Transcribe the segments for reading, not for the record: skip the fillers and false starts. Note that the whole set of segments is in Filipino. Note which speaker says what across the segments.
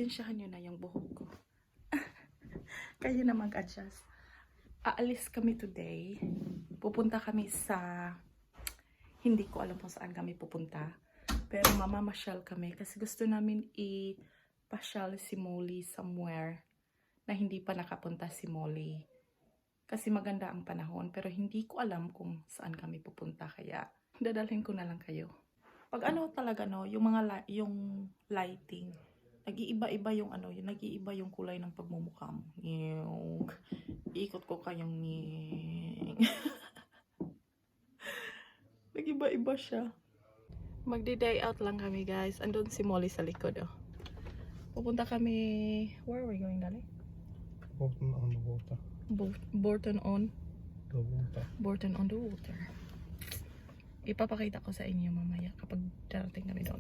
Speaker 1: Pasensyahan nyo na yung buhok ko. Kayo na mag-adjust. Aalis kami today. Pupunta kami sa... Hindi ko alam kung saan kami pupunta. Pero mamamasyal kami kasi gusto namin i-pasyal si Molly somewhere na hindi pa nakapunta si Molly. Kasi maganda ang panahon pero hindi ko alam kung saan kami pupunta kaya dadalhin ko na lang kayo. Pag ano talaga no, yung mga yung lighting, nag-iiba-iba yung ano, yung nag-iiba yung kulay ng pagmumukha mo. Yung ikot ko kayong nag-iba-iba siya. Magdi-day out lang kami guys. Andun si Molly sa likod oh. Pupunta kami, where are we going dali?
Speaker 2: Borton on the water.
Speaker 1: Borton on
Speaker 2: The water.
Speaker 1: Borton on the water. Ipapakita ko sa inyo mamaya kapag darating kami doon.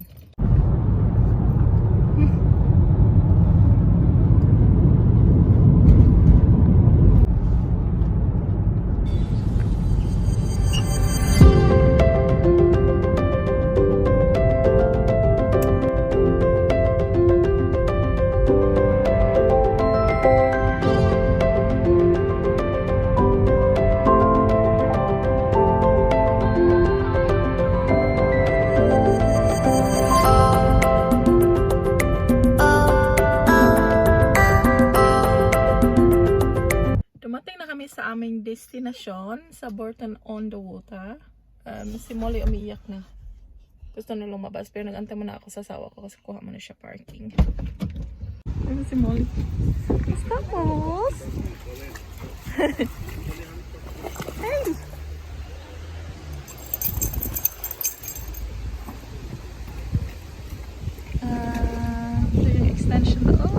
Speaker 1: Sa aming destinasyon sa Borton on the Water. Si Molly umiiyak na. Gusto na lumabas pero nag-antay muna ako sa asawa ko kasi kuha mo na siya parking. Ano si Molly? Estamos! Hey! Ito yung extension doon.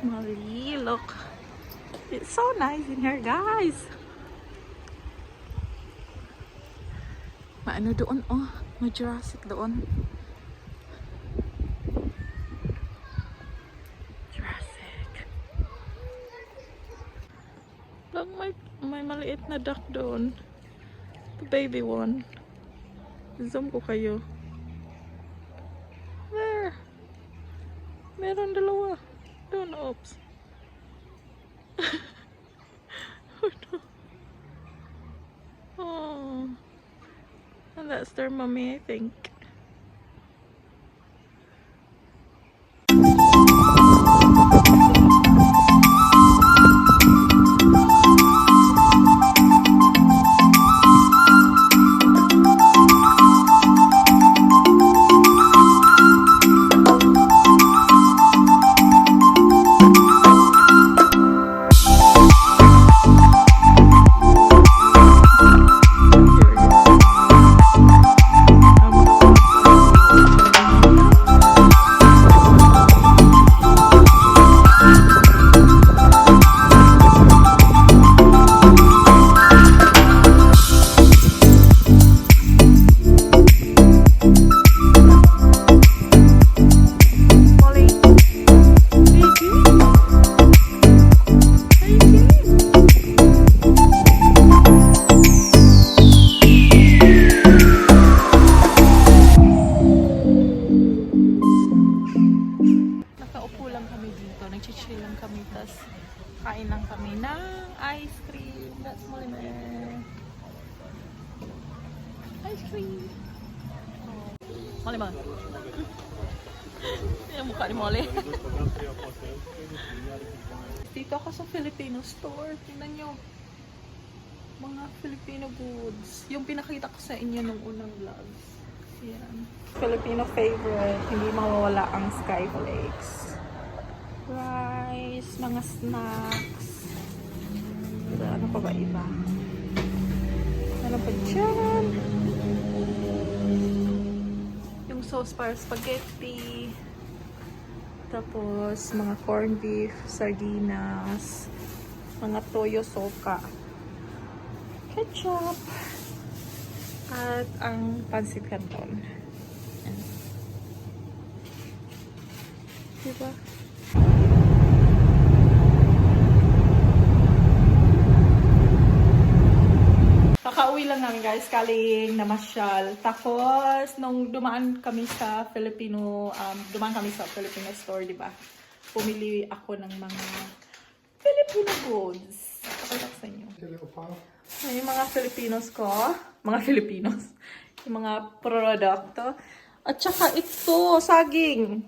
Speaker 1: Molly, look, it's so nice in here guys. Maano doon oh, may Jurassic doon. Jurassic. Look, may maliit na duck doon. The baby one. Zoom ko kayo. There. Meron dalawa. Don't oops. Oh no. Oh. And that's their mommy, I think. Nag-chill lang kami, tas kain lang kami ng ice cream. That's Molly man. Ice cream. Oh. Molly man. Yung mukha ni Molly. Dito ako sa Filipino store. Tingnan nyo. Mga Filipino goods. Yung pinakita ko sa inyo nung unang vlogs. Yan. Filipino favorite. Hindi mawawala ang skyflakes. Rice, mga snacks. Ano pa ba iba? Ano pa dyan? Yung sauce para spaghetti. Tapos, mga corned beef, sardinas, mga toyo soka, ketchup, at ang pancit canton. Diba? lang namin guys, kaling namasyal. Tapos, nung dumaan kami sa Filipino store, di ba? Pumili ako ng mga Filipino goods. Pakita ko sa inyo. Yung mga Filipinos ko. Mga Filipinos. Yung mga produkto. At saka ito, saging.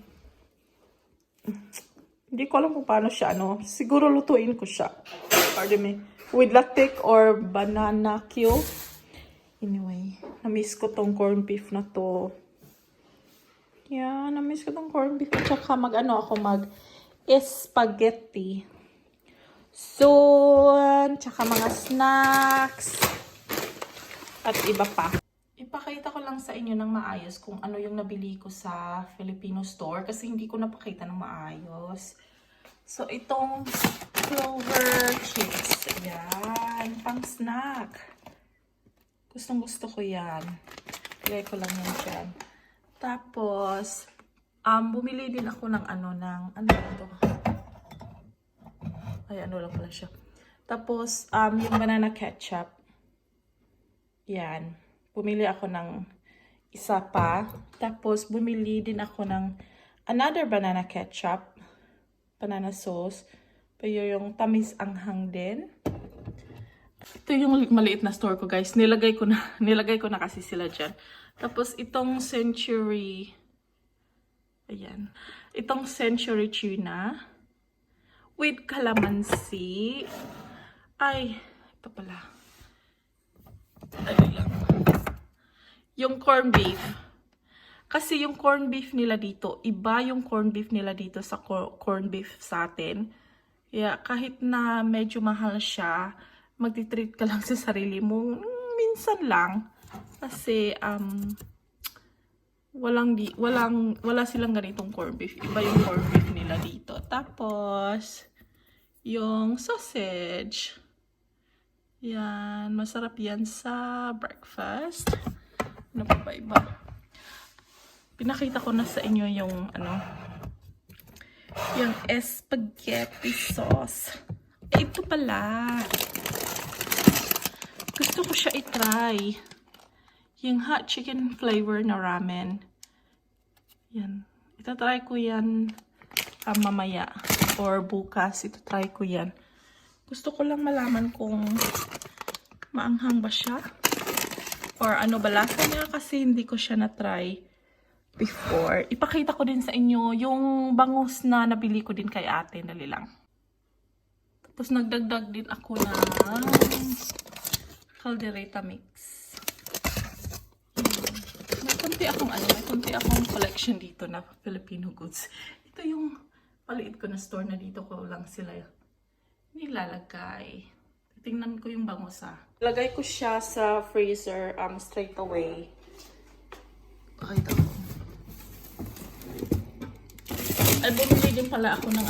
Speaker 1: Hindi ko alam kung paano siya, ano. Siguro lutuin ko siya. Pardon me. With latte or banana cue. Anyway, na-miss ko tong corned beef na to. Yeah, na-miss ko tong corned beef. At saka mag-spaghetti. So, tsaka mga snacks. At iba pa. Ipakita ko lang sa inyo ng maayos kung ano yung nabili ko sa Filipino store. Kasi hindi ko napakita ng maayos. So, itong clover chips. Ayan. Pang snack. Gustong gusto ko yan. Lagay ko lang yan dyan. Tapos, bumili din ako ng ano ito? Ay, ano lang pala siya. Tapos, yung banana ketchup. Yan. Bumili ako ng isa pa. Tapos, bumili din ako ng another banana ketchup. Banana sauce. Pero yung tamis anghang din. Ito yung maliit na store ko, guys. Nilagay ko na kasi sila dyan. Tapos, itong Century. Ayan. Itong Century tuna. With calamansi. Ay, ito pala. Ay lang. Yung corned beef. Kasi yung corned beef nila dito, iba yung corned beef nila dito sa corned beef sa atin. Kaya kahit na medyo mahal siya, magti-treat ka lang sa sarili mo. Minsan lang. Kasi, wala silang ganitong corned beef. Iba yung corned beef nila dito. Tapos, yung sausage. Yan. Masarap yan sa breakfast. Ano pa ba iba? Pinakita ko na sa inyo yung yung spaghetti sauce. Ito pala. Gusto ko siya i-try. Yung hot chicken flavor na ramen. Yan. Itatry ko yan mamaya. Or bukas. Itatry ko yan. Gusto ko lang malaman kung maanghang ba siya. Or ano ba lasa niya. Kasi hindi ko siya na-try before. Ipakita ko din sa inyo yung bangus na nabili ko din kay ate. Dali lang. Tapos nagdagdag din ako ng caldereta mix. May konti akong collection dito na Filipino goods. Ito yung paliit ko na store na dito ko lang sila nilalagay. Tingnan ko yung bangus Lagay ko siya sa freezer straight away. Pakita ko. Ay, bumili din pala ako ng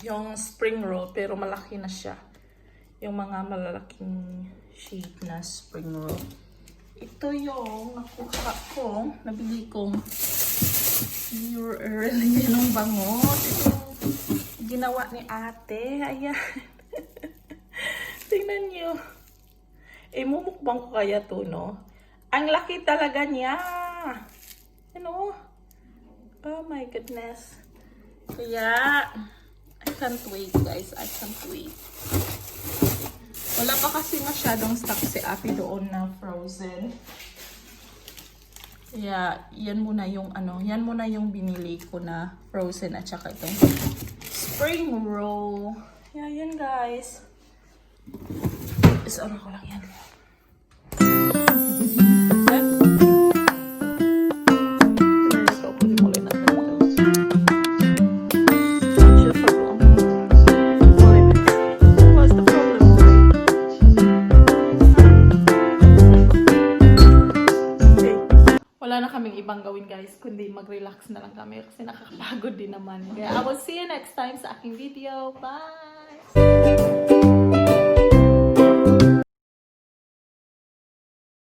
Speaker 1: yung spring roll, pero malaki na siya. Yung mga malalaking sheet na spring roll. Ito yung nakuha ko, nabili kong really ng bangos. Ito yung ginawa ni ate. Ayan. Tingnan nyo. Mumukbang ko kaya to, no? Ang laki talaga niya. Ano? Oh my goodness. Kaya, I can't wait, guys. I can't wait. Wala pa kasi masyadong stock si ate doon na frozen. Kaya, yan muna yung binili ko na frozen at saka itong spring roll. Kaya, yan guys. Is-ano ko lang yan. Wala na kaming ibang gawin guys, kundi mag-relax na lang kami kasi nakakapagod din naman. Kaya I will see you next time sa aking video. Bye!